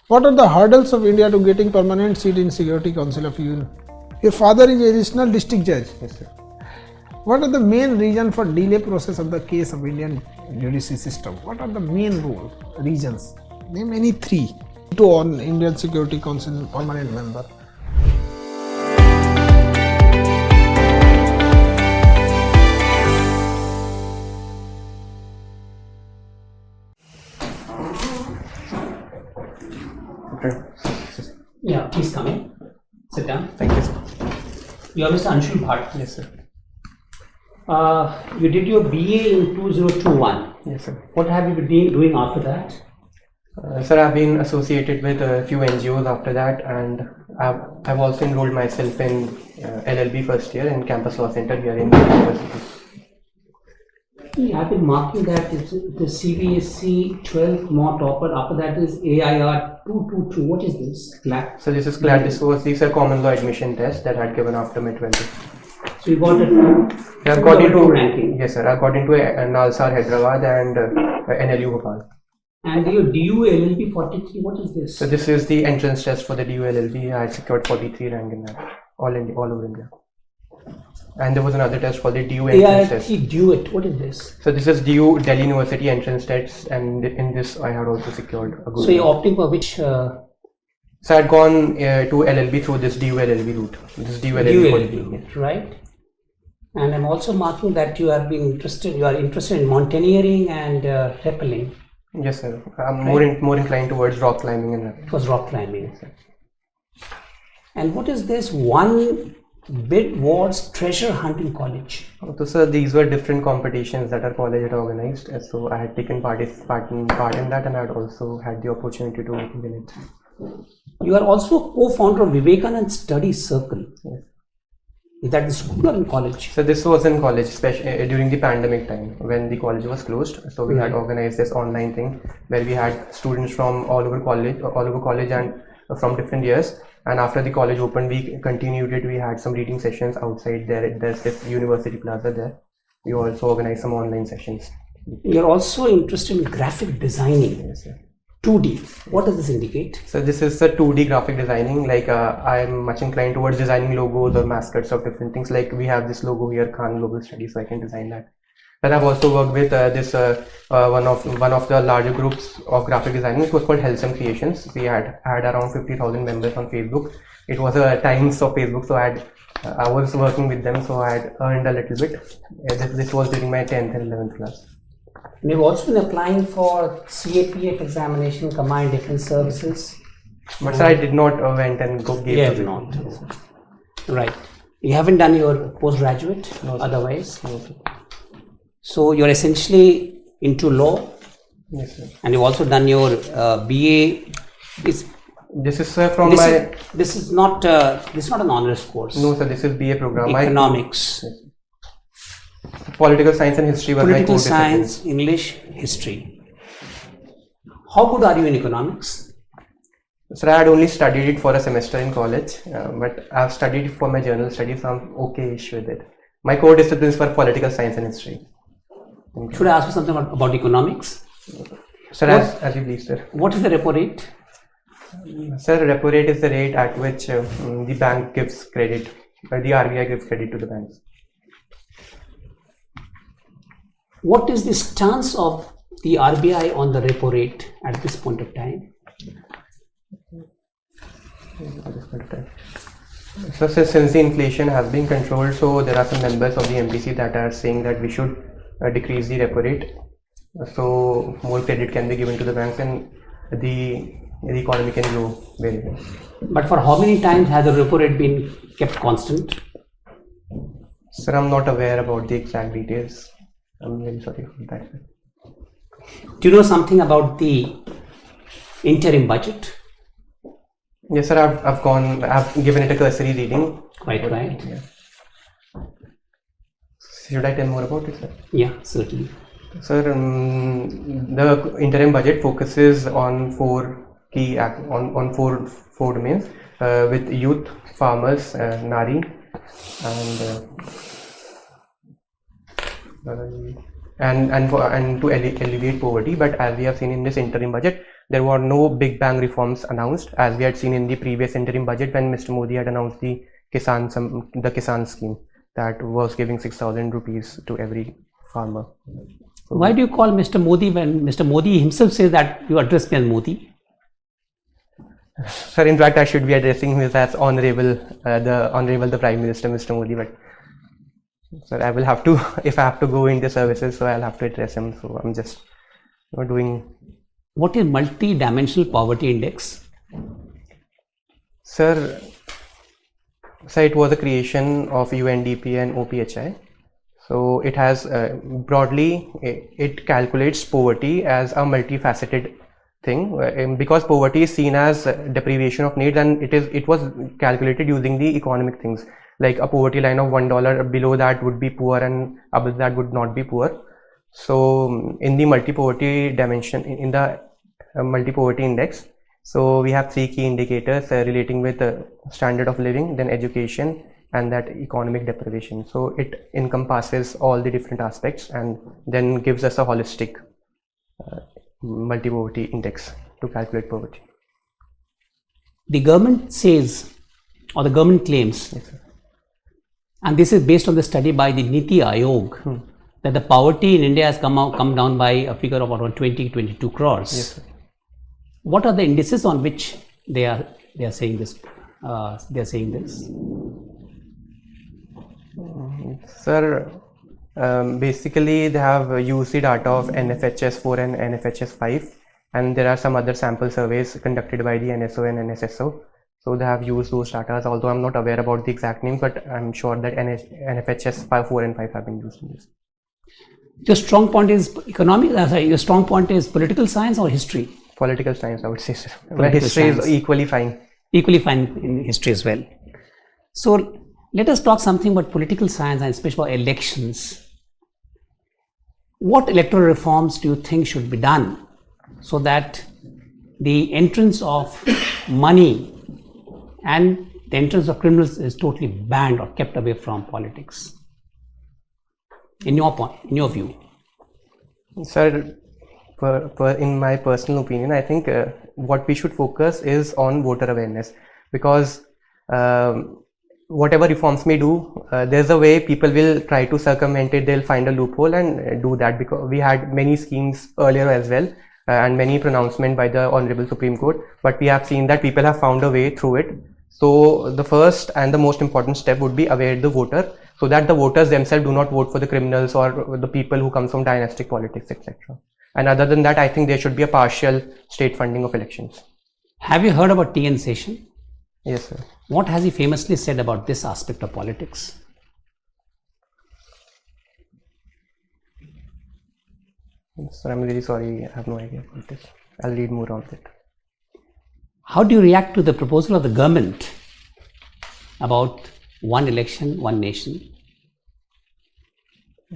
What are the hurdles of India to getting permanent seat in Security Council of UN? Your father is additional district judge. Yes, sir. What are the main reason for delay process of the case of Indian judiciary system? What are the main reasons? Name any three to on Indian Security Council permanent member. Okay. Yeah, please come in. Sit down. Thank you, sir. You are Mr. Anshul Bhatt. Yes, sir. You did your BA in 2021. Yes, sir. What have you been doing after that? Sir, I've been associated with a few NGOs after that, and I've also enrolled myself in LLB first year in Campus Law Center here in the university. I've been marking that it's the CBSC 12th more topper. After that is AIR 222. What is this? CLAP? So this is CLAP. These are common law admission tests that I had given after my 12th. So you got it. Yeah, I've got into ranking. Yes, sir. I got into Nalsar Hyderabad and NLU Bhopal. And your DU LLB 43. What is this? So this is the entrance test for the DU LLB. I had secured 43 rank in that, all over India. And there was another test called the DU entrance test. DUET. What is this? So this is DU Delhi University entrance test, and in this I had also secured a good. So you're opting for which? So I had gone to LLB through this DU LLB route. This DU LLB, right? And I'm also marking that you are interested in mountaineering and rappelling. Yes, sir. I'm more inclined towards rock climbing and rappelling. It was rock climbing. Yes, and what is this one bid was treasure hunt in college? So, sir, these were different competitions that our college had organized. So I had taken part in that, and I had also had the opportunity to win it. You are also co-founder of Vivekanand Study Circle. Yes. Is that in school or in college? So this was in college, especially during the pandemic time when the college was closed. So we had organized this online thing where we had students from all over college and from different years. And after the college opened, we continued it. We had some reading sessions outside there. There's this university plaza there. We also organized some online sessions. You're also interested in graphic designing. Yes, sir. 2D. What does this indicate? So this is the 2D graphic designing. Like I'm much inclined towards designing logos or mascots of different things. Like we have this logo here, Khan Global Studies, so I can design that. But I've also worked with one of the larger groups of graphic designing. It was called Helsam Creations. We had around 50,000 members on Facebook. It was a times of Facebook, so I was working with them, so I had earned a little bit. This was during my 10th and 11th class. And you've also been applying for CAPF examination, Combined Defense Services. But sir, I did not went and gave. You have not. Right. You haven't done your postgraduate. No, otherwise. No, sir. So you're essentially into law. Yes, sir. And you've also done your BA. This is from my. This is not an honors course. No, sir. This is BA program. Economics. Yes. Political science and history were Political my core science, disciplines. English, history. How good are you in economics? Sir, I had only studied it for a semester in college, but I've studied it for my general studies, so I'm okay-ish with it. My core disciplines were political science and history. Should I ask you something about economics? Sir, as you please, sir. What is the repo rate? Sir, repo rate is the rate at which the bank gives credit, or the RBI gives credit to the banks. What is the stance of the RBI on the repo rate at this point of time? So since the inflation has been controlled, so there are some members of the MPC that are saying that we should decrease the repo rate, so more credit can be given to the banks and the economy can grow very well. But for how many times has the repo rate been kept constant? Sir, I'm not aware about the exact details. I'm very sorry for that. Do you know something about the interim budget? Yes, sir. I've given it a cursory reading. Quite right. Yeah. Should I tell more about it, sir? Yeah, certainly. Sir, the interim budget focuses on four domains with youth, farmers, Nari, and to alleviate poverty. But as we have seen in this interim budget, there were no big bang reforms announced, as we had seen in the previous interim budget when Mr. Modi had announced the Kisan scheme that was giving 6,000 rupees to every farmer. So why do you call Mr. Modi when Mr. Modi himself says that you address me as Modi? Sir, in fact, I should be addressing him as Honorable, the Prime Minister, Mr. Modi, but sir, I will have to, if I have to go into services, so I'll have to address him. So I'm just doing. What is multi-dimensional poverty index? Sir, it was a creation of UNDP and OPHI. So it has broadly, it calculates poverty as a multifaceted thing, because poverty is seen as deprivation of needs, and it was calculated using the economic things, like a poverty line of $1, below that would be poor and above that would not be poor. So in the multi-poverty dimension, in the multi-poverty index, so we have 3 key indicators relating with standard of living, then education, and that economic deprivation. So it encompasses all the different aspects and then gives us a holistic multi-poverty index to calculate poverty. The government says, or the government claims, Yes, sir. and this is based on the study by the Niti Aayog, that the poverty in India has come down by a figure of around 22 crores. Yes, sir. What are the indices on which they are saying this? Sir, basically they have used the data of NFHS 4 and NFHS 5, and there are some other sample surveys conducted by the NSO and NSSO. So they have used those data, although I'm not aware about the exact name, but I'm sure that NFHS 4 and 5 have been used in this. Your strong point is your strong point is political science or history? Political science, I would say, sir. But history is equally fine. Equally fine in history as well. So let us talk something about political science and especially about elections. What electoral reforms do you think should be done so that the entrance of money and the entrance of criminals is totally banned or kept away from politics? In your view? Sir, in my personal opinion, I think what we should focus is on voter awareness, because whatever reforms may do, there's a way people will try to circumvent it. They'll find a loophole and do that, because we had many schemes earlier as well and many pronouncements by the Honorable Supreme Court, but we have seen that people have found a way through it. So the first and the most important step would be aware the voter, so that the voters themselves do not vote for the criminals or the people who come from dynastic politics, etc. And other than that, I think there should be a partial state funding of elections. Have you heard about T.N. Session? Yes, sir. What has he famously said about this aspect of politics? Sir, I'm really sorry, I have no idea about this. I'll read more on it. How do you react to the proposal of the government about one election, one nation?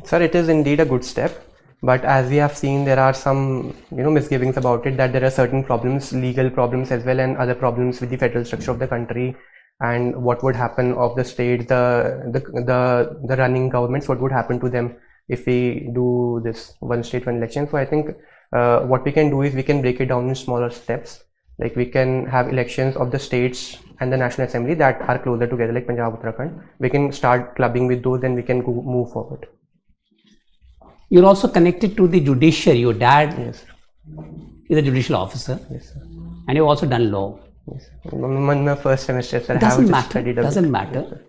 Sir, it is indeed a good step, but as we have seen, there are some misgivings about it, that there are certain problems, legal problems as well, and other problems with the federal structure of the country, and what would happen of the state, the running governments, what would happen to them if we do this one state, one election. So I think what we can do is we can break it down in smaller steps. Like we can have elections of the states and the National Assembly that are closer together, like Punjab, Uttarakhand. We can start clubbing with those, and we can move forward. You're also connected to the judiciary. Your dad Yes, is a judicial officer. yes, sir. And you've also done law. Yes. In my first semester, sir, Doesn't matter.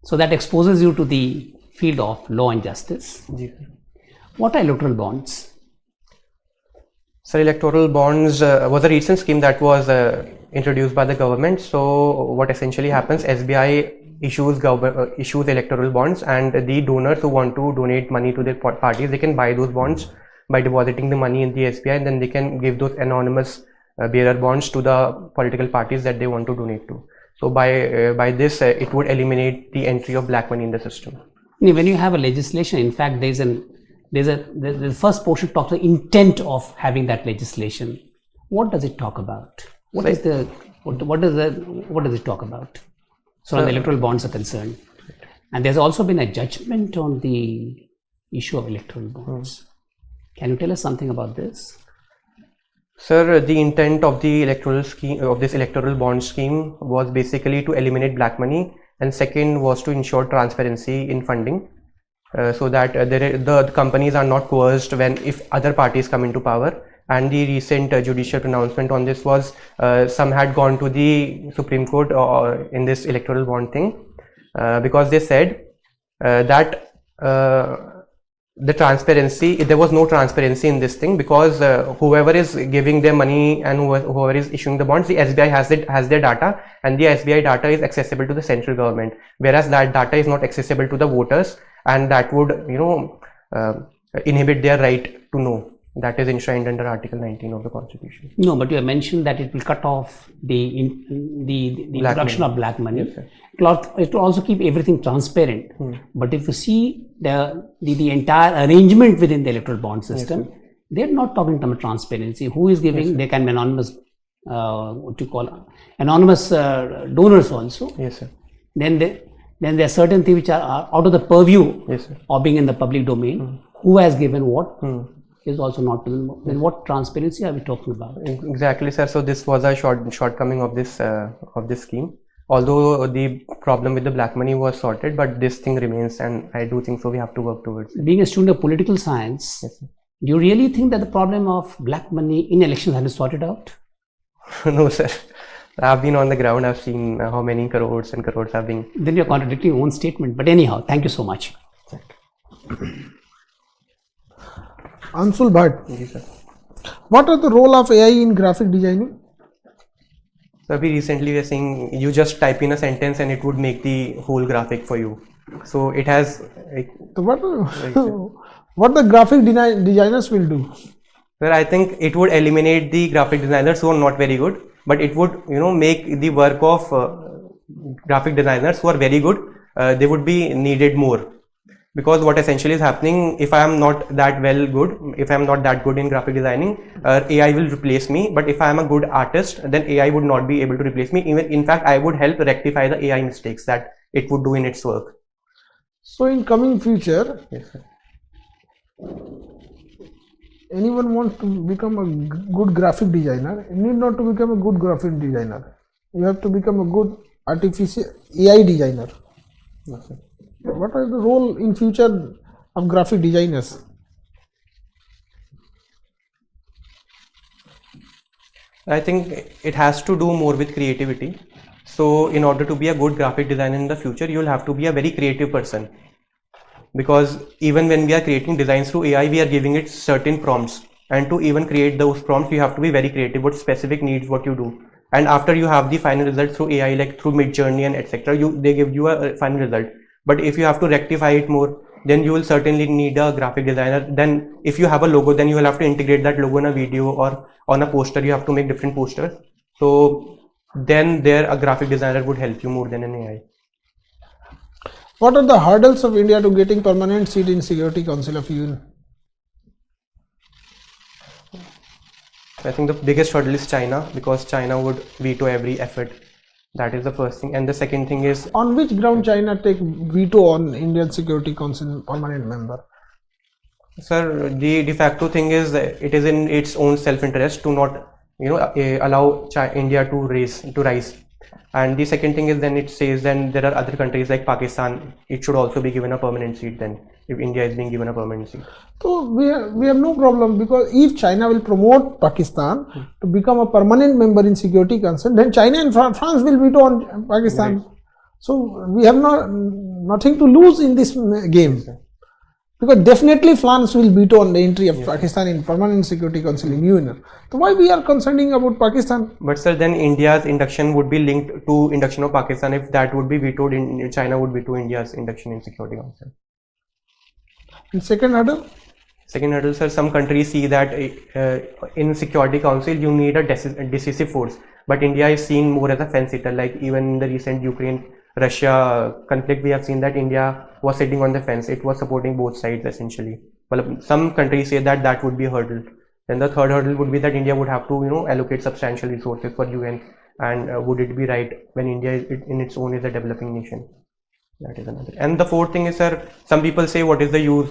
So that exposes you to the field of law and justice. Yes, sir. What are electoral bonds? So electoral bonds was a recent scheme that was introduced by the government. So what essentially happens, SBI issues electoral bonds, and the donors who want to donate money to their parties, they can buy those bonds by depositing the money in the SBI, and then they can give those anonymous bearer bonds to the political parties that they want to donate to. So by this, it would eliminate the entry of black money in the system. When you have a legislation, in fact, the first portion talks the intent of having that legislation. What does it talk about? What does it talk about? So the electoral bonds are concerned, and there's also been a judgment on the issue of electoral bonds. Can you tell us something about this? Sir, the intent of the electoral scheme of this electoral bond scheme was basically to eliminate black money, and second was to ensure transparency in funding, so that the companies are not coerced when if other parties come into power. And the recent judicial pronouncement on this was some had gone to the Supreme Court in this electoral bond thing, because they said that the transparency, there was no transparency in this thing, because whoever is giving them money and whoever is issuing the bonds, the SBI has their data, and the SBI data is accessible to the central government, whereas that data is not accessible to the voters, and that would inhibit their right to know. That is enshrined under Article 19 of the Constitution. No, but you have mentioned that it will cut off the production of black money. Yes, sir. It will also keep everything transparent. But if you see the entire arrangement within the electoral bond system, they're not talking in terms of transparency. Who is giving? They can be anonymous. What you call anonymous donors also. Yes, sir. Then there are certain things which are out of the purview of being in the public domain. Who has given what? Is also not to them. Then what transparency are we talking about? Exactly, sir. So this was a shortcoming of this scheme. Although the problem with the black money was sorted, but this thing remains, and I do think so. We have to work towards it. Being a student of political science, do you really think that the problem of black money in elections has been sorted out? No, sir. I've been on the ground. I've seen how many crores and crores have been. Then you're contradicting your own statement. But anyhow, thank you so much. Anshul Bhatt, Yes, sir. what are the role of AI in graphic designing? So we recently were saying you just type in a sentence and it would make the whole graphic for you. So it has. So what the graphic designers will do? Well, I think it would eliminate the graphic designers who are not very good, but it would make the work of graphic designers who are very good. They would be needed more. Because what essentially is happening, if I am not that good in graphic designing, AI will replace me. But if I am a good artist, then AI would not be able to replace me. Even in fact, I would help rectify the AI mistakes that it would do in its work. So in coming future, Yes, sir. anyone wants to become a good graphic designer, you need not to become a good graphic designer. You have to become a good artificial AI designer. Yes, sir. What is the role in future of graphic designers? I think it has to do more with creativity. So in order to be a good graphic designer in the future, you will have to be a very creative person. Because even when we are creating designs through AI, we are giving it certain prompts. And to even create those prompts, you have to be very creative, what specific needs what you do. And after you have the final result through AI, like through Midjourney and etc., they give you a final result. But if you have to rectify it more, then you will certainly need a graphic designer. Then if you have a logo, then you will have to integrate that logo in a video or on a poster. You have to make different posters. So then a graphic designer would help you more than an AI. What are the hurdles of India to getting permanent seat in Security Council of UN? I think the biggest hurdle is China, because China would veto every effort. That is the first thing. And the second thing is, on which ground China take veto on Indian Security Council permanent member? sir, the de facto thing is that it is in its own self-interest to not allow India to rise. And the second thing is, then it says then there are other countries like Pakistan, it should also be given a permanent seat then, if India is being given a permanent seat. So we have no problem, because if China will promote Pakistan to become a permanent member in Security Council, then China and France will veto on Pakistan. Right. So we have nothing to lose in this game. Yes, because definitely France will veto on the entry of Pakistan in permanent Security Council in UN. So why we are concerning about Pakistan? But sir, then India's induction would be linked to induction of Pakistan. If that would be vetoed, China would veto India's induction in Security Council. And second hurdle? Second hurdle, sir, some countries see that in Security Council you need a decisive force, but India is seen more as a fence sitter. Like even in the recent Ukraine-Russia conflict, we have seen that India was sitting on the fence. It was supporting both sides essentially. Well, some countries say that would be a hurdle. Then the third hurdle would be that India would have to allocate substantial resources for UN, and would it be right when India in its own is a developing nation? That is another. And the fourth thing is, sir, some people say, what is the use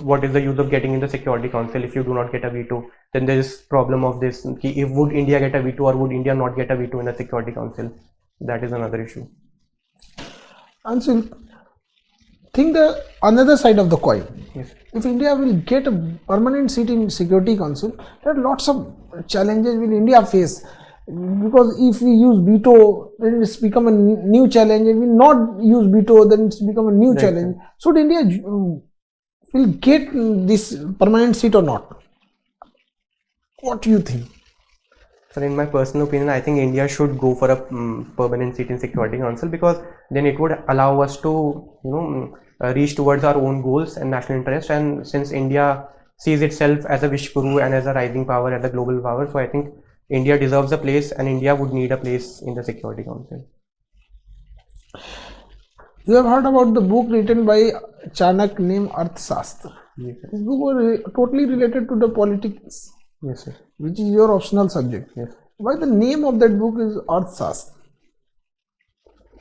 of getting in the Security Council if you do not get a veto? Then there is problem of this. If would India get a veto or would India not get a veto in the Security Council? That is another issue. Anshul, think the another side of the coin. Yes. If India will get a permanent seat in Security Council, there are lots of challenges will India face. Because if we use veto, then it's become a new challenge. If we not use veto, then it's become a new Right, challenge. So India will get this permanent seat or not? What do you think? So in my personal opinion, I think India should go for a permanent seat in Security Council, because then it would allow us to reach towards our own goals and national interest. And since India sees itself as a Vishwaguru and as a rising power, as a global power, so I think India deserves a place, and India would need a place in the Security Council. You have heard about the book written by Chanak named Arthashastra. Yes, sir. This book was totally related to the politics, Yes, sir. which is your optional subject. Yes. Why the name of that book is Arthashastra?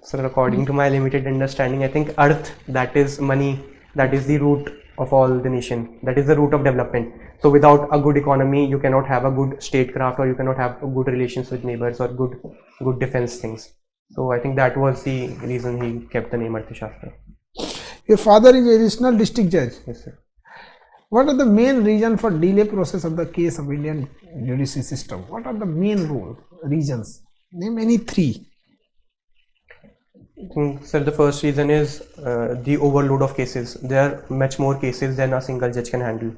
So according to my limited understanding, I think Earth, that is money, that is the root of all the nation. That is the root of development. So without a good economy, you cannot have a good statecraft, or you cannot have good relations with neighbors, or good defense things. So I think that was the reason he kept the name Arthashastra. Your father is additional district judge. Yes, sir. What are the main reason for delay process of the case of Indian judiciary system? What are the main reasons? Name any three. Sir, the first reason is the overload of cases. There are much more cases than a single judge can handle.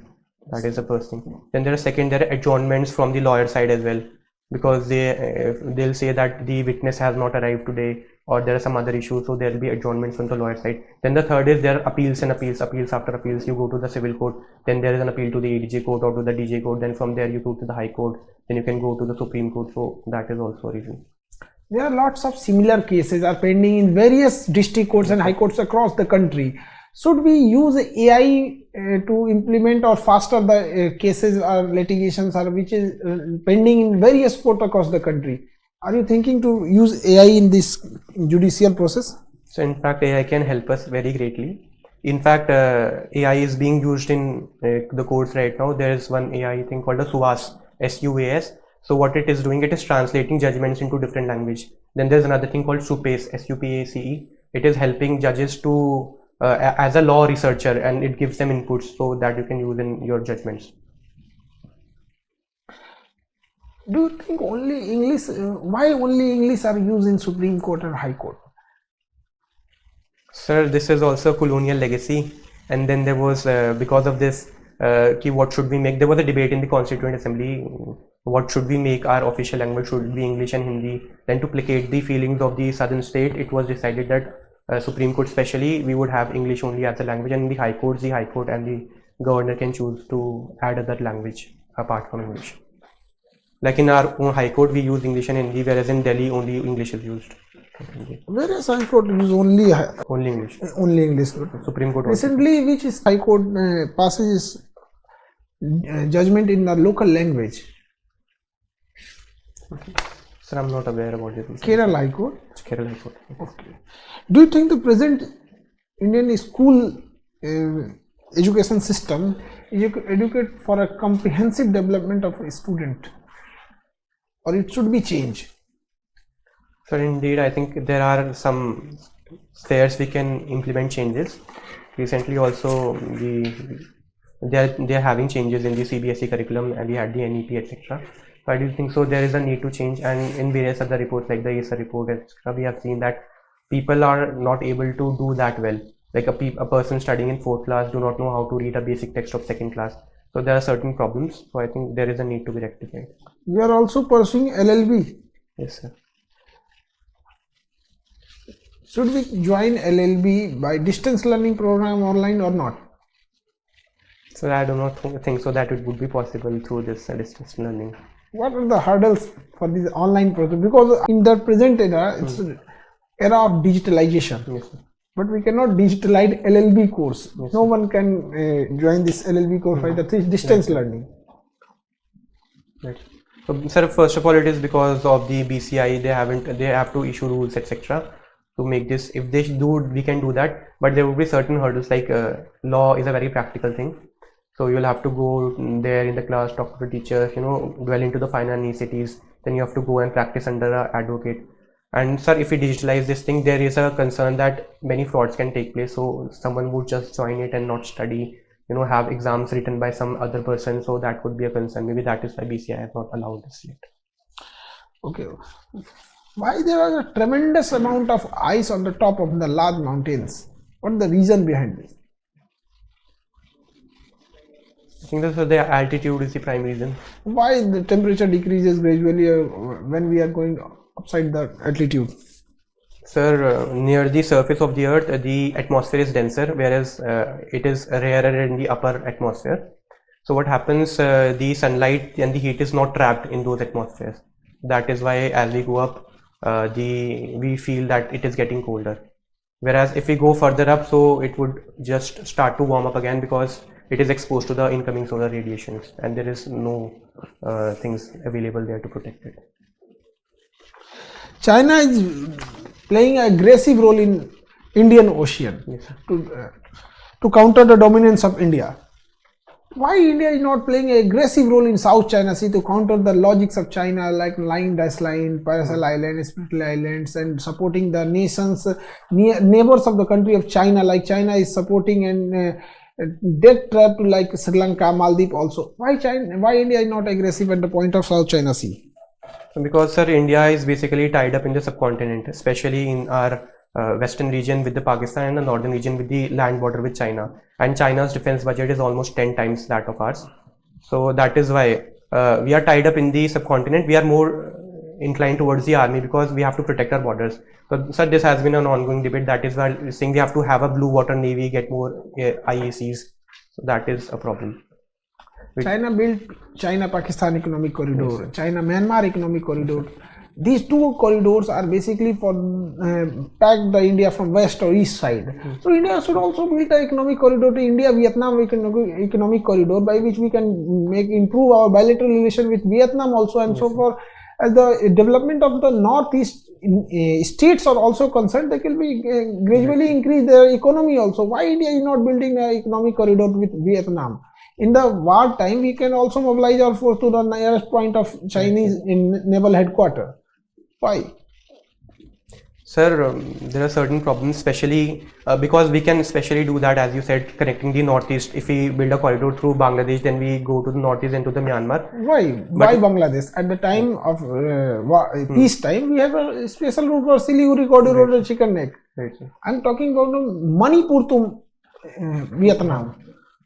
That is the first thing. Then there are adjournments from the lawyer side as well, because they'll say that the witness has not arrived today, or there are some other issues, so there will be adjournments from the lawyer side. Then the third is there are appeals and appeals after appeals. You go to the civil court, then there is an appeal to the ADJ court or to the DJ court, then from there you go to the High Court, then you can go to the Supreme Court. So that is also a reason. There are lots of similar cases are pending in various district courts and high courts across the country. Should we use AI to implement or faster the cases or litigations or which is pending in various courts across the country? Are you thinking to use AI in this judicial process? So in fact, AI can help us very greatly. In fact, AI is being used in the courts right now. There is one AI thing called a SUAS, SUAS. So what it is doing, it is translating judgments into different language. Then there's another thing called SUPACE, SUPACE. It is helping judges to as a law researcher, and it gives them inputs so that you can use in your judgments. Do you think only English? Why only English are used in Supreme Court and High Court? Sir, this is also a colonial legacy. And then there was because of this, what should we make? There was a debate in the Constituent Assembly. What should we make our official language? Should it be English and Hindi? Then to placate the feelings of the southern state, it was decided that Supreme Court especially, we would have English only as a language, and in the High Court and the governor can choose to add other language apart from English. Like in our own High Court, we use English and Hindi, whereas in Delhi only English is used. Whereas High Court use only English. Only English. Supreme Court also. Recently, which is High Court passes judgment in the local language? Okay. Sir, I'm not aware about this. Kerala High Court. Kerala High Court. Okay. Do you think the present Indian school education system educate for a comprehensive development of a student, or it should be changed? So indeed, I think there are some spheres we can implement changes. Recently, also they are having changes in the CBSE curriculum, and we had the NEET, etc. So I do think so. There is a need to change, and in various other reports like the ESA report, etc., we have seen that people are not able to do that well. Like a person studying in 4th class do not know how to read a basic text of 2nd class. So there are certain problems. So I think there is a need to be rectified. We are also pursuing LLB. Yes, sir. Should we join LLB by distance learning program online or not? So I do not think so that it would be possible through this distance learning. What are the hurdles for this online process? Because in the present era, it's an era of digitalization. Yes, sir. But we cannot digitalize LLB course. Yes, no one can join this LLB course by the distance learning. Right. So, sir, first of all, it is because of the BCI. They have to issue rules, etc. to make this. If they do, we can do that, but there will be certain hurdles, like law is a very practical thing. So you'll have to go there in the class, talk to the teachers, dwell into the finer niceties. Then you have to go and practice under an advocate. And sir, if we digitalize this thing, there is a concern that many frauds can take place. So someone would just join it and not study, have exams written by some other person. So that could be a concern. Maybe that is why BCI has not allowed this yet. Okay. Why there is a tremendous amount of ice on the top of the large mountains? What is the reason behind this? I think that the altitude is the prime reason. Why the temperature decreases gradually when we are going upside the altitude? Sir, near the surface of the earth, the atmosphere is denser, whereas it is rarer in the upper atmosphere. So what happens, the sunlight and the heat is not trapped in those atmospheres. That is why as we go up, we feel that it is getting colder. Whereas if we go further up, so it would just start to warm up again, because it is exposed to the incoming solar radiations and there is no things available there to protect it. China is playing an aggressive role in Indian Ocean. Yes, to counter the dominance of India. Why India is not playing an aggressive role in South China Sea to counter the logics of China, like line dash line, Paracel Island, Spratly Islands, and supporting the nations, neighbors of the country of China, like China is supporting and debt trap like Sri Lanka, Maldives also. Why India is not aggressive at the point of South China Sea? Because sir, India is basically tied up in the subcontinent, especially in our western region with the Pakistan and the northern region with the land border with China. And China's defense budget is almost 10 times that of ours. So that is why we are tied up in the subcontinent. We are more inclined towards the army because we have to protect our borders. So sir, this has been an ongoing debate. That is why we're saying we have to have a blue water navy, get more IACs. So that is a problem. China built China-Pakistan economic corridor, China-Myanmar economic corridor. These two corridors are basically for pack the India from west or east side. So India should also build an economic corridor to India-Vietnam economic corridor, by which we can improve our bilateral relation with Vietnam also, and so forth. As the development of the northeast states are also concerned, they will be gradually increase their economy also. Why India is not building an economic corridor with Vietnam? In the war time, we can also mobilize our force to the nearest point of Chinese naval headquarters. Why? Sir, there are certain problems, especially because we can especially do that, as you said, connecting the northeast. If we build a corridor through Bangladesh, then we go to the northeast and to the Myanmar. Why? Why Bangladesh? At the time of peace time, we have a special route for Siliguri corridor or Chicken Neck. Right. I'm talking about Manipur to Vietnam.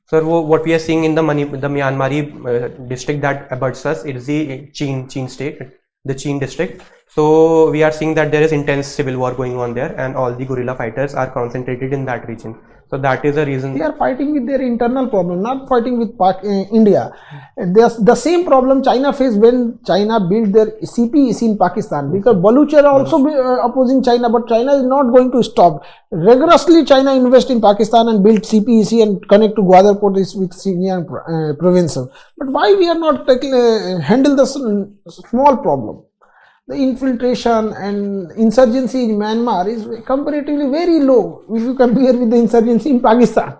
Sir, what we are seeing in the Myanmari district that abuts us, it is the Chin state, the Chin district. So we are seeing that there is intense civil war going on there, and all the guerrilla fighters are concentrated in that region. So that is a reason. They are fighting with their internal problem, not fighting with India. The same problem China faced when China built their CPEC in Pakistan, because Baluch are also opposing China, but China is not going to stop. Rigorously China invest in Pakistan and build CPEC and connect to Gwadar port with Xinjiang province. But why we are not handle the small problem? The infiltration and insurgency in Myanmar is comparatively very low if you compare with the insurgency in Pakistan.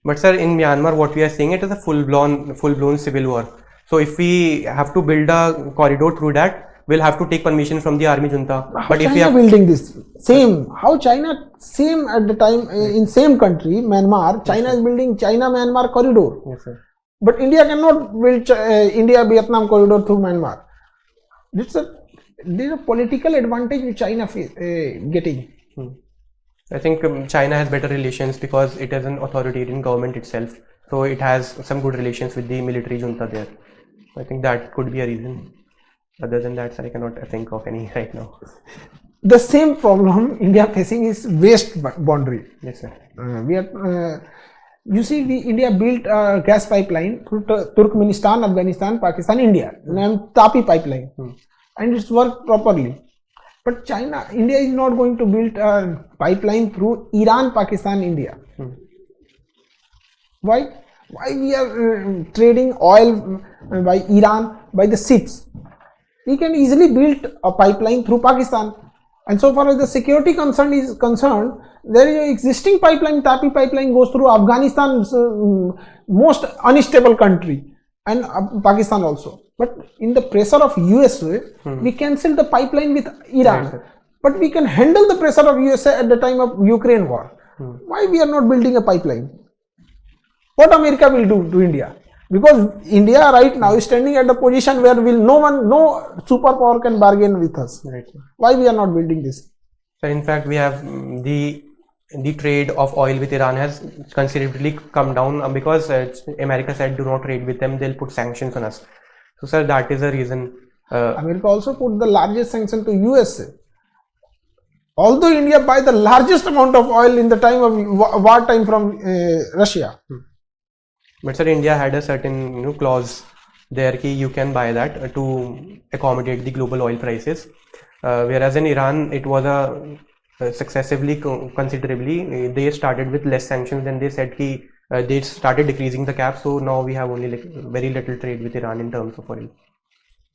But sir, in Myanmar, what we are seeing, it is a full-blown civil war. So if we have to build a corridor through that, we'll have to take permission from the army junta. But if China building this same, how China same at the time in same country, Myanmar, China is building China-Myanmar corridor. Yes, sir. But India cannot build India-Vietnam corridor through Myanmar. There's a political advantage which China getting. I think China has better relations because it is an authoritarian government itself. So it has some good relations with the military junta there. I think that could be a reason. Other than that, sir, I cannot think of any right now. The same problem India facing is west boundary. Yes, sir. You see, India built a gas pipeline through Turkmenistan, Afghanistan, Pakistan, India, named TOPPER pipeline, and it's worked properly. But India is not going to build a pipeline through Iran, Pakistan, India. Why? Why we are trading oil by Iran by the ships? We can easily build a pipeline through Pakistan And so far as the security concern is concerned, there is an existing pipeline, Tapi pipeline goes through Afghanistan's most unstable country and Pakistan also. But in the pressure of USA, we cancelled the pipeline with Iran. Yes, but we can handle the pressure of USA at the time of Ukraine war. Why we are not building a pipeline? What America will do to India? Because India right now is standing at the position where no superpower can bargain with us. Right. Why we are not building this? So in fact, we have the trade of oil with Iran has considerably come down because America said do not trade with them, they'll put sanctions on us. So sir, that is the reason. America also put the largest sanction to USA. Although India buy the largest amount of oil in the time of wartime from Russia. But sir, India had a certain clause there that you can buy that to accommodate the global oil prices. Whereas in Iran, it was successively, considerably, they started with less sanctions, then they said they started decreasing the cap, so now we have only very little trade with Iran in terms of oil.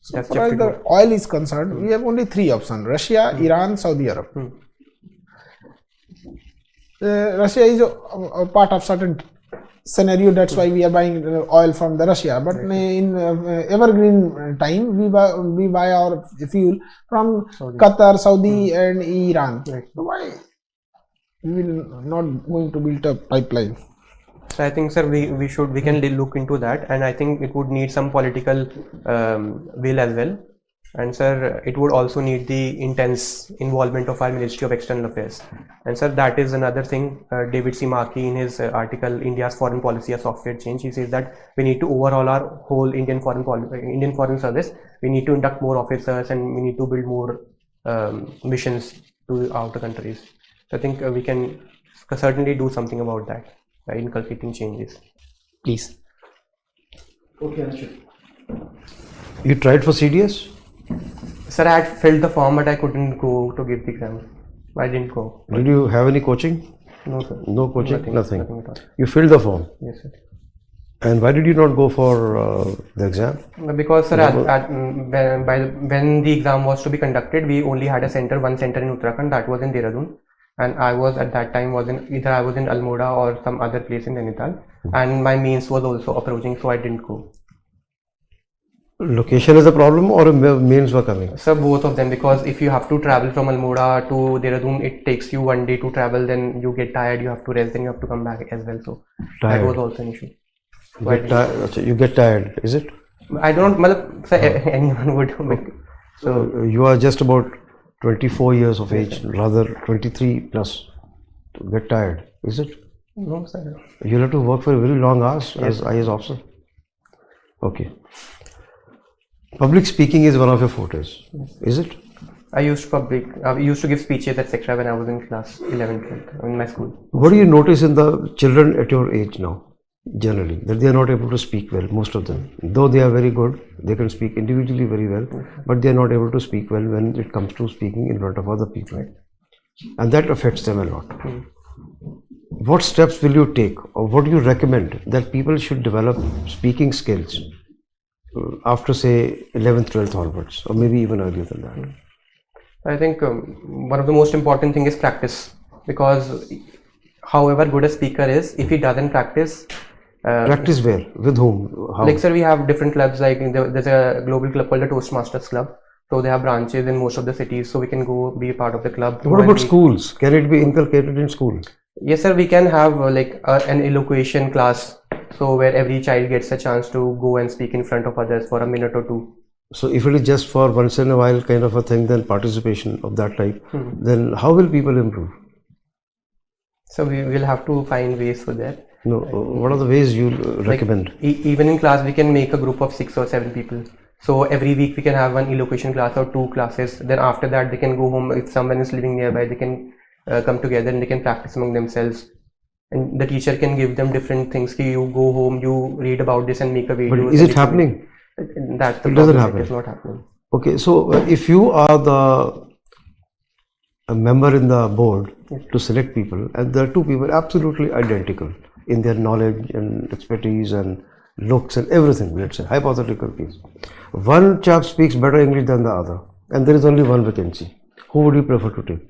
So as far as the oil is concerned, we have only three options: Russia, Iran, Saudi Arab. Russia is a part of certain scenario, that's why we are buying oil from the Russia, but in evergreen time we buy our fuel from Qatar, Saudi and Iran. So why we will not going to build a pipeline? So I think sir, we can look into that, and I think it would need some political will as well, and sir, it would also need the intense involvement of our Ministry of External Affairs. And sir, that is another thing. David C. Markey in his article India's Foreign Policy, a Software Change, he says that we need to overhaul our whole Indian foreign service. We need to induct more officers and we need to build more missions to outer countries. So I think we can certainly do something about that by inculcating changes. Please. Okay, Anshul. You tried for CDS? Sir, I had filled the form, but I couldn't go to give the exam. I didn't go. Did you have any coaching? No, sir. No coaching? Nothing. Nothing at all. You filled the form? Yes, sir. And why did you not go for the exam? Because sir, when the exam was to be conducted, we only had one center in Uttarakhand, that was in Dehradun. And I was at that time either I was in Almora or some other place in Nainital, and my mains was also approaching, so I didn't go. Location is a problem or mains were coming? Sir, both of them, because if you have to travel from Almora to Dehradun, it takes you 1 day to travel, then you get tired, you have to rest, then you have to come back as well. So tired. That was also an issue. You get tired, is it? I don't, sir, anyone would. So you are just about 24 years of age, rather 23 plus, to get tired, is it? No, sir. You'll have to work for a very long hours as IAS officer. Okay. Public speaking is one of your fortes, is it? I used to give speeches, etc. when I was in class 11, 12 in my school. What do you notice in the children at your age now, generally, that they are not able to speak well, most of them? Though they are very good, they can speak individually very well, but they are not able to speak well when it comes to speaking in front of other people. And that affects them a lot. What steps will you take, or what do you recommend that people should develop speaking skills after say 11th, 12th onwards, or maybe even earlier than that? I think one of the most important thing is practice, because however good a speaker is, if he doesn't practice. Practice where? With whom? How? Like sir, we have different clubs, like there's a global club called the Toastmasters Club. So they have branches in most of the cities, so we can go be a part of the club. What about schools? Can it be inculcated in school? Yes sir, we can have an elocution class, so where every child gets a chance to go and speak in front of others for a minute or two. So if it is just for once in a while kind of a thing, then participation of that type, then how will people improve? So we will have to find ways for that. No, what are the ways you recommend? Even in class, we can make a group of 6 or 7 people. So every week we can have one elocution class or 2 classes. Then after that, they can go home. If someone is living nearby, they can come together and they can practice among themselves. And the teacher can give them different things. You go home, you read about this and make a video. But is it happening? That's the it problem. Doesn't happen. It is not happening. Okay, so if you are a member in the board to select people, and there are 2 people absolutely identical in their knowledge and expertise and looks and everything, let's say, hypothetical case. One chap speaks better English than the other, and there is only one vacancy. Who would you prefer to take?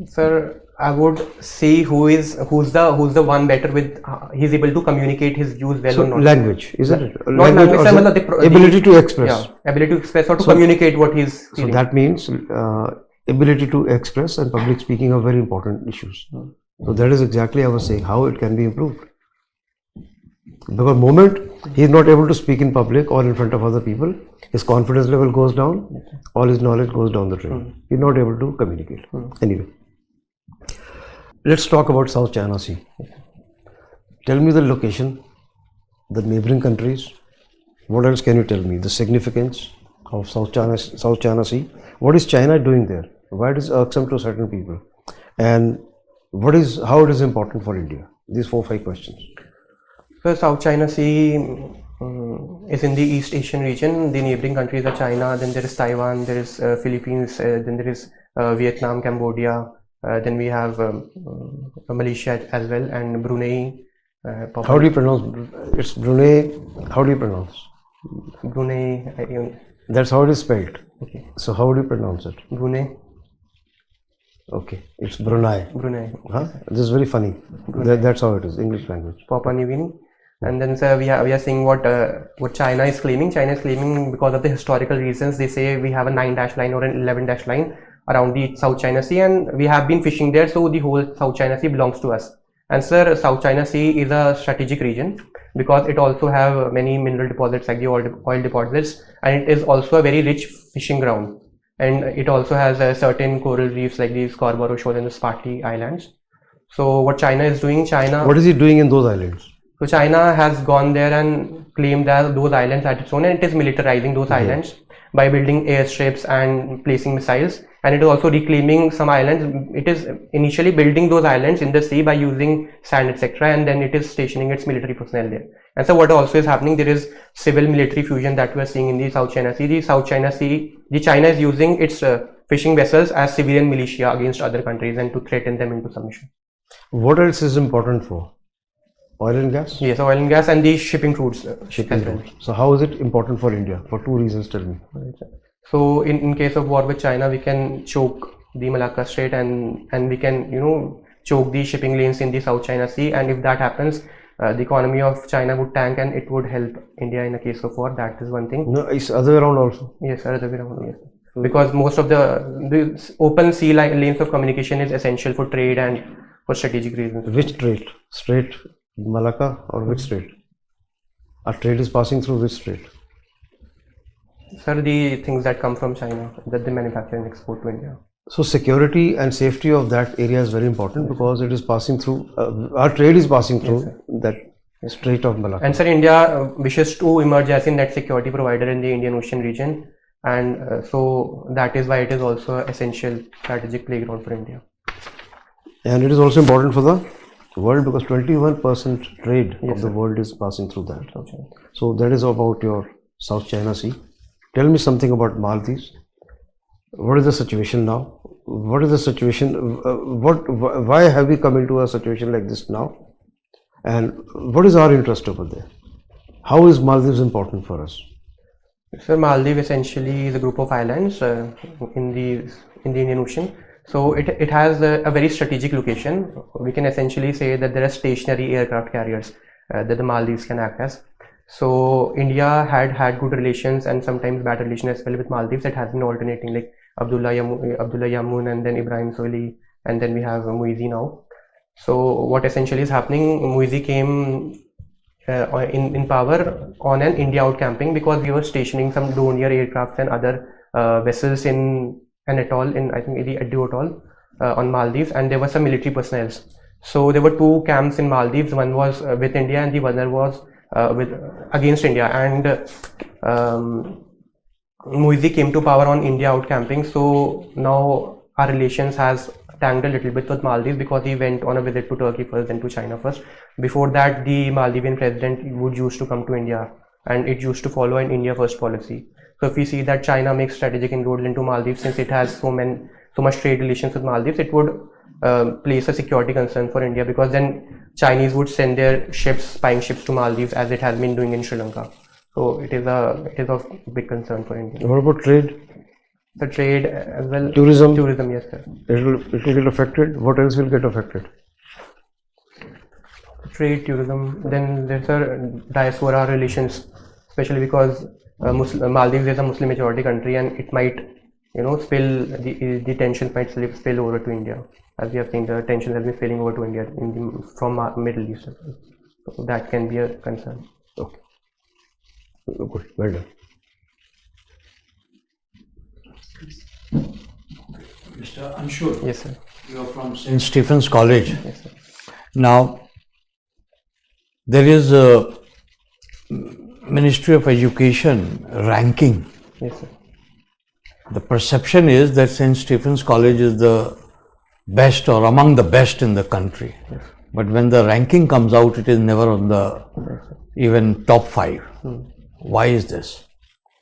Sir, I would see who's the one better with he's able to communicate his views well So or not. language, isn't it? Not language, or sir, the matlab ability to express. Yeah, ability to express or to communicate what he's So feeling. that means ability to express and public speaking are very important issues. So that is exactly I was saying how it can be improved. Because moment he is not able to speak in public or in front of other people, his confidence level goes down, all his knowledge goes down the drain. He is not able to communicate. Anyway, let's talk about South China Sea. Tell me the location, the neighboring countries. What else can you tell me? The significance of South China Sea. What is China doing there? Why it is irksome to certain people? And how it is important for India? These 4-5 questions. So South China Sea is in the East Asian region. The neighboring countries are China, then there is Taiwan, there is Philippines, then there is Vietnam, Cambodia, then we have Malaysia as well, and Brunei. How do you pronounce? It's Brunei. How do you pronounce? Brunei. That's how it is spelled. Okay. So how do you pronounce it? Brunei. Okay, it's Brunei. Brunei. Huh? This is very funny. That's how it is, English language. Papua New Guinea. And then sir, we are seeing what China is claiming. China is claiming because of the historical reasons. They say we have a 9-dash line or an 11-dash line around the South China Sea, and we have been fishing there, so the whole South China Sea belongs to us. And sir, South China Sea is a strategic region because it also have many mineral deposits like the oil deposits, and it is also a very rich fishing ground. And it also has certain coral reefs like the Scarborough Shoal and the Spratly Islands. So what China is doing, What is he doing in those islands? So China has gone there and claimed that those islands at its own, and it is militarizing those islands by building airstrips and placing missiles, and it is also reclaiming some islands. It is initially building those islands in the sea by using sand, etc., and then it is stationing its military personnel there. And so what also is happening, there is civil military fusion that we are seeing in the South China Sea. The South China Sea, China is using its fishing vessels as civilian militia against other countries and to threaten them into submission. What else is important for? Oil and gas? Yes, oil and gas and the shipping routes. Shipping routes. So how is it important for India? For 2 reasons, tell me. So in case of war with China, we can choke the Malacca Strait and we can choke the shipping lanes in the South China Sea, and if that happens, the economy of China would tank and it would help India in a case of war. That is one thing. No, it's other way around also. Yes, other way around. Yes. Because most of the open sea lanes of communication is essential for trade and for strategic reasons. Which strait? Strait Malacca or which strait? A trade is passing through which strait? Sir, the things that come from China that they manufacture and export to India. So security and safety of that area is very important because it is passing through, our trade is passing through that Strait of Malacca. And sir, India wishes to emerge as a net security provider in the Indian Ocean region, and so that is why it is also an essential strategic playground for India. And it is also important for the world because 21% trade of the world is passing through that. So that is about your South China Sea. Tell me something about Maldives. What is the situation now? What is the situation? Why have we come into a situation like this now? And what is our interest over there? How is Maldives important for us? So Maldives essentially is a group of islands in the Indian Ocean. So it has a very strategic location. We can essentially say that there are stationary aircraft carriers that the Maldives can act as. So India had good relations and sometimes bad relations as well with Maldives. It has been alternating, like Abdullah Yamoun and then Ibrahim Soili, and then we have Muizi now. So what essentially is happening, Muizi came in power on an India out camping because we were stationing some Dornier aircrafts and other vessels in an atoll in, I think, the Eddu atoll on Maldives, and there were some military personnel. So there were 2 camps in Maldives. One was with India and the other was against India, and Muizi came to power on India out camping. So now our relations has tanked a little bit with Maldives because he went on a visit to Turkey first, then to China first. Before that, the Maldivian president used to come to India, and it used to follow an India first policy. So if we see that China makes strategic inroads into Maldives, since it has so much trade relations with Maldives, it would place a security concern for India, because then Chinese would send their ships, spying ships, to Maldives as it has been doing in Sri Lanka. So it is of big concern for India. What about trade? The trade as well. Tourism? Tourism, yes, sir. It will get affected. What else will get affected? Trade, tourism. Then there's a diaspora relations, especially because Maldives is a Muslim majority country, and it might, spill the tensions might spill over to India. As we have seen, the tensions have been spilling over to India from Middle East. So that can be a concern. Okay. Good. Well done. Mr. Anshul, Yes, sir. you are from St. Stephen's College. Yes, sir. Now, there is a Ministry of Education ranking. Yes, sir. The perception is that St. Stephen's College is the best or among the best in the country. Yes. But when the ranking comes out, it is never on the even top 5. Why is this?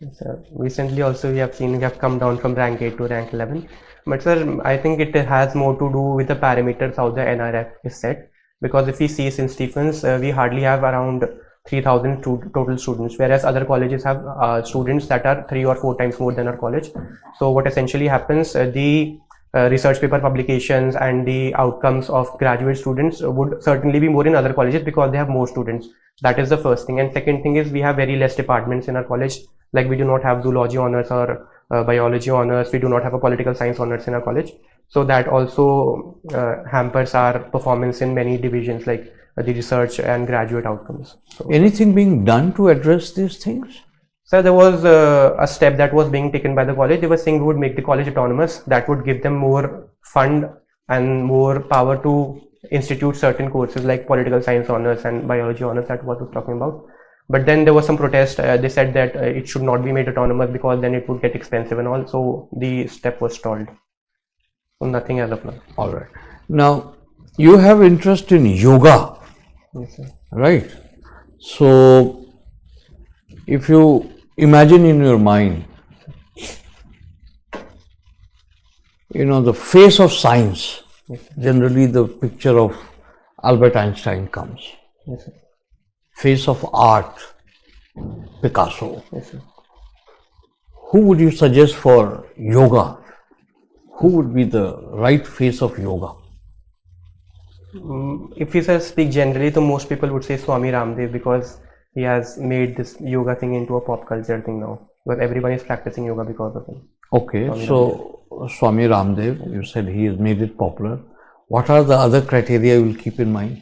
Yes, sir. Recently also we have come down from rank 8 to rank 11. But sir, I think it has more to do with the parameters how the NRF is set. Because if we see St. Stephen's, we hardly have around 3,000 total students, whereas other colleges have students that are 3 or 4 times more than our college. So what essentially happens, the research paper publications and the outcomes of graduate students would certainly be more in other colleges because they have more students. That is the first thing. And second thing is we have very less departments in our college. Like we do not have zoology honors or biology honors. We do not have a political science honors in our college. So that also hampers our performance in many divisions like the research and graduate outcomes. So, Anything being done to address these things? sir, there was a step that was being taken by the college. They were saying we would make the college autonomous. That would give them more fund and more power to institute certain courses like political science honors and biology honors, that what I was talking about. But then there was some protest. They said that it should not be made autonomous because then it would get expensive and all. So the step was stalled. So nothing as of now. All right. Now, you have interest in yoga, Yes, sir. right? So, if you imagine in your mind, the face of science, generally the picture of Albert Einstein comes. Yes, sir. Face of art, Picasso. Yes, sir. Who would you suggest for yoga? Who would be the right face of yoga? If we speak generally, so most people would say Swami Ramdev because he has made this yoga thing into a pop culture thing now. But everyone is practicing yoga because of him. Okay, Swami Ramdev, you said he has made it popular. What are the other criteria you will keep in mind?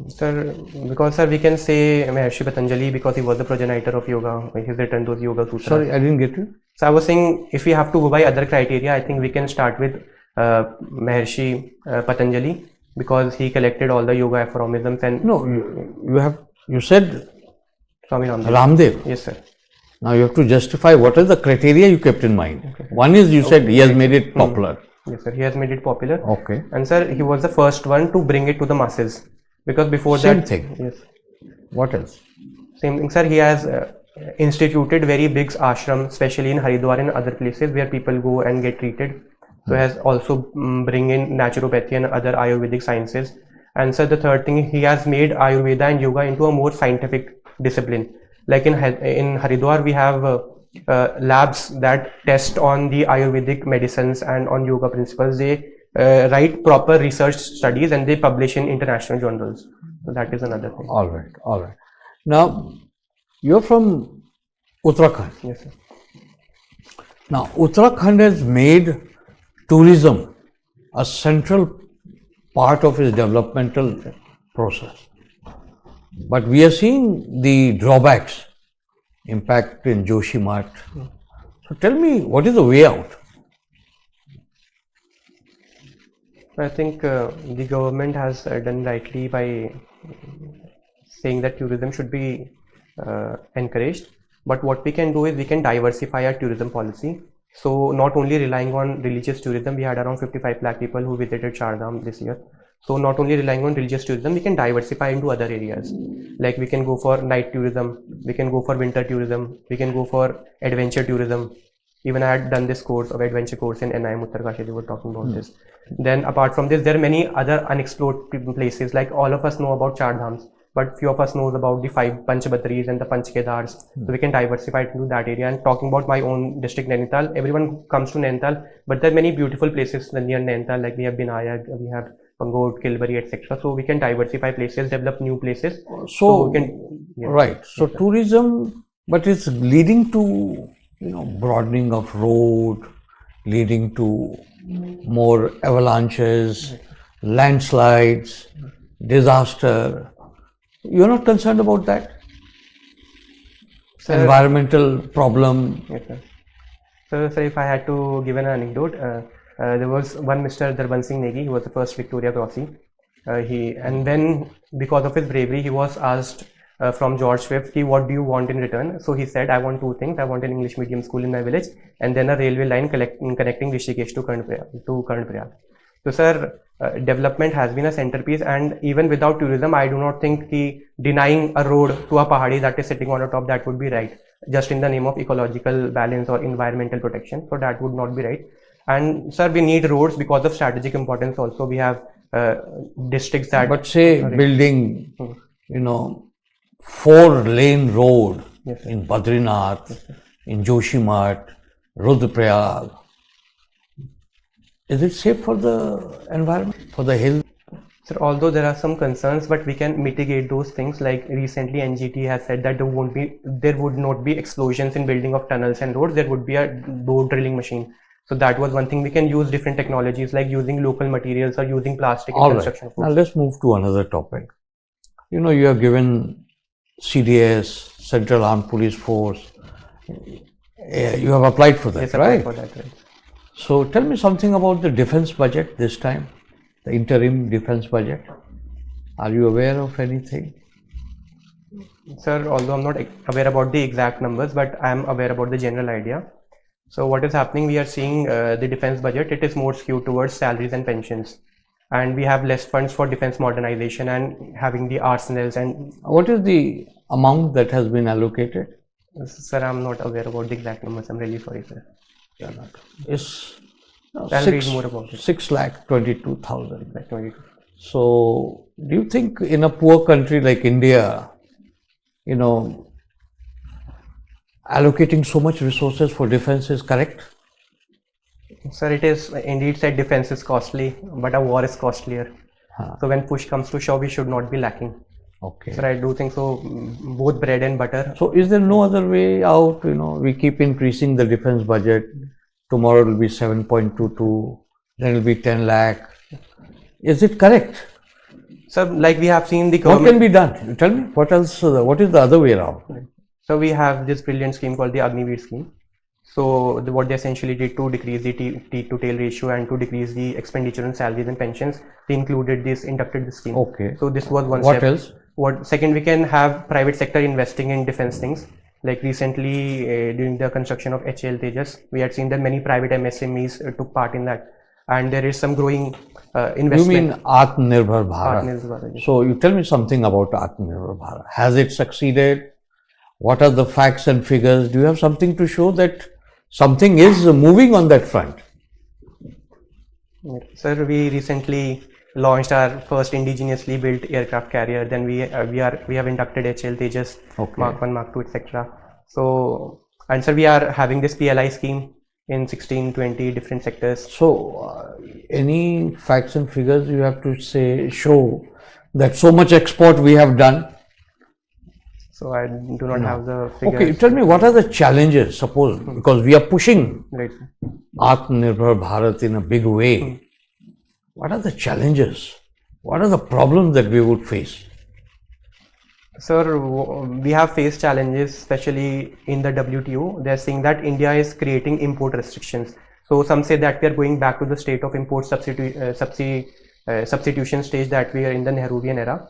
Sir, because sir, we can say Maharshi Patanjali because he was the progenitor of yoga. He has written those yoga sutras. Sorry, I didn't get you. So I was saying, if we have to go by other criteria, I think we can start with Maharshi Patanjali because he collected all the yoga aphorisms and No, you said Swami Ramdev. Ramdev. Yes, sir. Now you have to justify what is the criteria you kept in mind. Okay. One is you said he has made it popular. Yes, sir. He has made it popular. Okay. And sir, he was the first one to bring it to the masses because before Same that, thing. yes, What else? same thing, sir. He has instituted very big ashram, especially in Haridwar and other places where people go and get treated. So he has also bring in naturopathy and other Ayurvedic sciences. And sir, the third thing, he has made Ayurveda and yoga into a more scientific discipline. Like in Haridwar, we have labs that test on the Ayurvedic medicines and on yoga principles. They write proper research studies and they publish in international journals. So that is another thing. All right, all right. Now, you're from Uttarakhand. Yes, sir. Now, Uttarakhand has made tourism a central part of its developmental process. But we are seeing the drawbacks, impact in Joshimath. So tell me, what is the way out? I think the government has done rightly by saying that tourism should be encouraged. But what we can do is we can diversify our tourism policy. So not only relying on religious tourism, we had around 55 lakh people who visited Chardham this year. So not only relying on religious tourism, we can diversify into other areas. Like we can go for night tourism, we can go for winter tourism, we can go for adventure tourism. Even I had done this course of adventure course in NIM Uttarkashi, they were talking about this. Then apart from this, there are many other unexplored places, like all of us know about Char Dhams, but few of us knows about the 5 Panchbadris and the Panchkedars. So we can diversify it into that area. And talking about my own district, Nainital, everyone comes to Nainital, but there are many beautiful places near Nainital, like we have Binayak, we have Pangot, Kilbari, etc. So we can diversify places, develop new places. So, we can, yeah. right. So tourism, but it's leading to, broadening of road, leading to more avalanches, landslides, disaster. You're not concerned about that? Sir, environmental problem. Yes, sir. So, if I had to give an anecdote, there was one Mr. Darban Singh Negi, he was the first Victoria Crossy. And then because of his bravery, he was asked from George V, what do you want in return? So he said, I want 2 things. I want an English medium school in my village, and then a railway line connecting Rishikesh to Karnaprayag. So sir, development has been a centerpiece, and even without tourism, I do not think denying a road to a pahadi that is sitting on the top, that would be right, just in the name of ecological balance or environmental protection. So that would not be right. And sir, we need roads because of strategic importance also. We have districts that... But say building, 4-lane road in Badrinath, in Joshimath, Rudraprayag. Is it safe for the environment, for the hill? Sir, although there are some concerns, but we can mitigate those things. Like recently NGT has said that there would not be explosions in building of tunnels and roads. There would be a bore drilling machine. So that was one thing. We can use different technologies like using local materials or using plastic in construction. Now let's move to another topic. You have given CDS, Central Armed Police Force. You have applied for that, Yes, right? For that, right? So tell me something about the defense budget this time, the interim defense budget. Are you aware of anything? Sir, although I'm not aware about the exact numbers, but I am aware about the general idea. So what is happening, we are seeing the defense budget, it is more skewed towards salaries and pensions. And we have less funds for defense modernization and having the arsenals. And what is the amount that has been allocated? Sir, I'm not aware about the exact numbers. I'm really sorry, sir. It's I'll read more about it. 6,22,000. Like 22. So, do you think in a poor country like India, allocating so much resources for defense is correct? Sir, it is indeed said defense is costly, but a war is costlier. So when push comes to shove, we should not be lacking. Okay. Sir, I do think so, both bread and butter. So is there no other way out? We keep increasing the defense budget. Tomorrow it will be 7.22, then it will be 10 lakh. Is it correct? Sir, like we have seen the government... What can be done? Tell me, what else, what is the other way around? So we have this brilliant scheme called the Agniveer scheme. So what they essentially did to decrease the teeth to tail ratio and to decrease the expenditure on salaries and pensions, they inducted this scheme. Okay. So this was one what step. What else? Second, we can have private sector investing in defense things. Like recently during the construction of HAL Tejas, we had seen that many private MSMEs took part in that. And there is some growing investment. You mean Atmanirbhar Bharat? Atmanirbhar Bharat, yes. So you tell me something about Atmanirbhar Bharat. Has it succeeded? What are the facts and figures? Do you have something to show that something is moving on that front? Sir, we recently launched our first indigenously built aircraft carrier. Then we have inducted HAL Tejas, Mark 1, Mark 2, etc. So, and sir, we are having this PLI scheme in 16-20 different sectors. So, any facts and figures you have to show that so much export we have done? So I do not have the figures. Okay, tell me what are the challenges, suppose, because we are pushing Atmanirbhar Bharat in a big way. What are the challenges? What are the problems that we would face? Sir, we have faced challenges, especially in the WTO. They are saying that India is creating import restrictions. So some say that we are going back to the state of import substitution stage that we are in the Nehruvian era.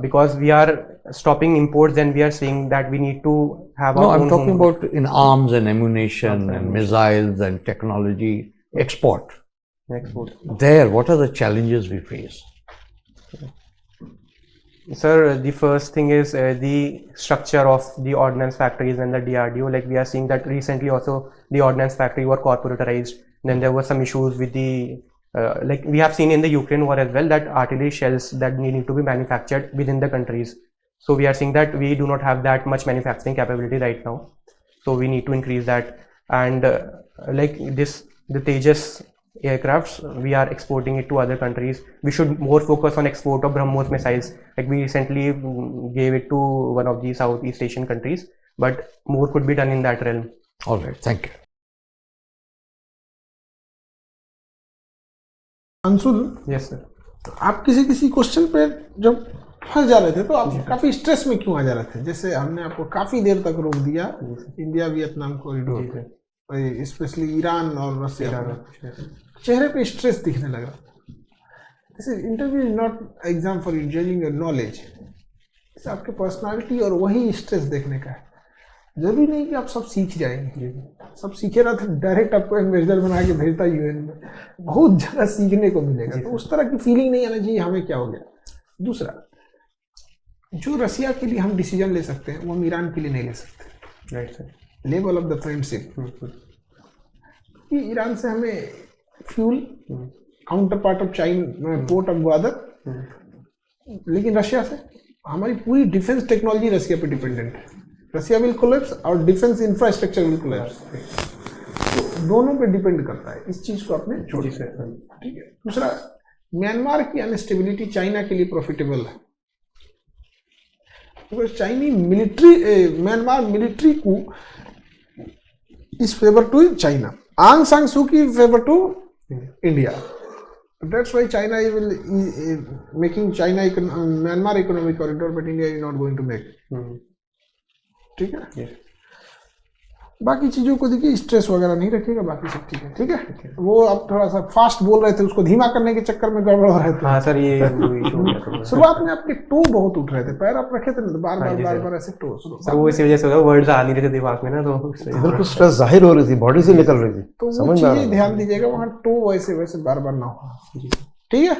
Because we are stopping imports, and we are saying that we need to have our own... No, I'm talking about in arms and ammunition and missiles and technology export. There, what are the challenges we face? Sir, the first thing is the structure of the ordnance factories and the DRDO. Like we are seeing that recently also the ordnance factory were corporatized. Then there were some issues with the like we have seen in the Ukraine war as well, that artillery shells that need to be manufactured within the countries. So we are seeing that we do not have that much manufacturing capability right now. So we need to increase that. And like this, the Tejas aircrafts, we are exporting it to other countries. We should more focus on export of BrahMos missiles. Like we recently gave it to one of the Southeast Asian countries, but more could be done in that realm. All right, thank you. Anshul, Yes, sir. आप किसी question पे जब फंस जा रहे थे तो आप काफी स्ट्रेस में क्यों आ जा रहे थे? जैसे हमने आपको काफी देर तक रोक दिया India Vietnam corridor, specially Iran और रशिया, चेहरे पे स्ट्रेस दिखने लगा। This is interview is not exam for judging your knowledge, आपके पर्सनालिटी और वही स्ट्रेस देखने का है। जरूरी नहीं कि आप सब सीख जाएंगे, सब सीखे ना तो डायरेक्ट आपको एम्बेसडर बना के भेजता यूएन में, बहुत ज़्यादा सीखने को मिलेगा। तो उस तरह की फीलिंग नहीं आना चाहिए हमें क्या हो गया। दूसरा, जो रसिया के लिए हम डिसीजन ले सकते हैं वो हम ईरान के लिए नहीं ले सकते। Right sir. Level of the friendship, Iran से हमें fuel, counter part of China, port of Gwadar, लेकिन रशिया से हमारी पूरी डिफेंस टेक्नोलॉजी रशिया पे डिपेंडेंट है। रशिया विल कोलैप्स और डिफेंस इंफ्रास्ट्रक्चर विल कोलैप्स, तो दोनों पे डिपेंड करता है। इस चीज को आपने छोड़ दिया, ठीक है। दूसरा, म्यांमार की अनस्टेबिलिटी चाइना के लिए प्रॉफिटेबल है, because Chinese military, Myanmar military को is favour to China, Aung San Suu की favour to India. That's why China will making China Myanmar economic corridor, but India is not going to make. ठीक है। बाकी चीजों को देखिए, stress वगैरह नहीं रखिएगा, बाकी सब ठीक है, ठीक है। वो आप थोड़ा सा फास्ट बोल रहे थे, उसको धीमा करने के चक्कर में गड़बड़ हो रहे थे। हाँ सर, ये इशू हो गया था। शुरुआत में आपके टो बहुत उठ रहे थे, पैर आप रखे थे ना, बार बार ऐसे टो। सर वो इसी वजह से होगा, वर्ड्स आ नहीं रहे थे दिमाग में ना, तो इधर कुछ स्ट्रेस जाहिर हो रही थी, बॉडी से निकल रही थी, तो वो चीजें ध्यान दीजिएगा, वहाँ टो वैसे बार बार ना हो, ठीक है।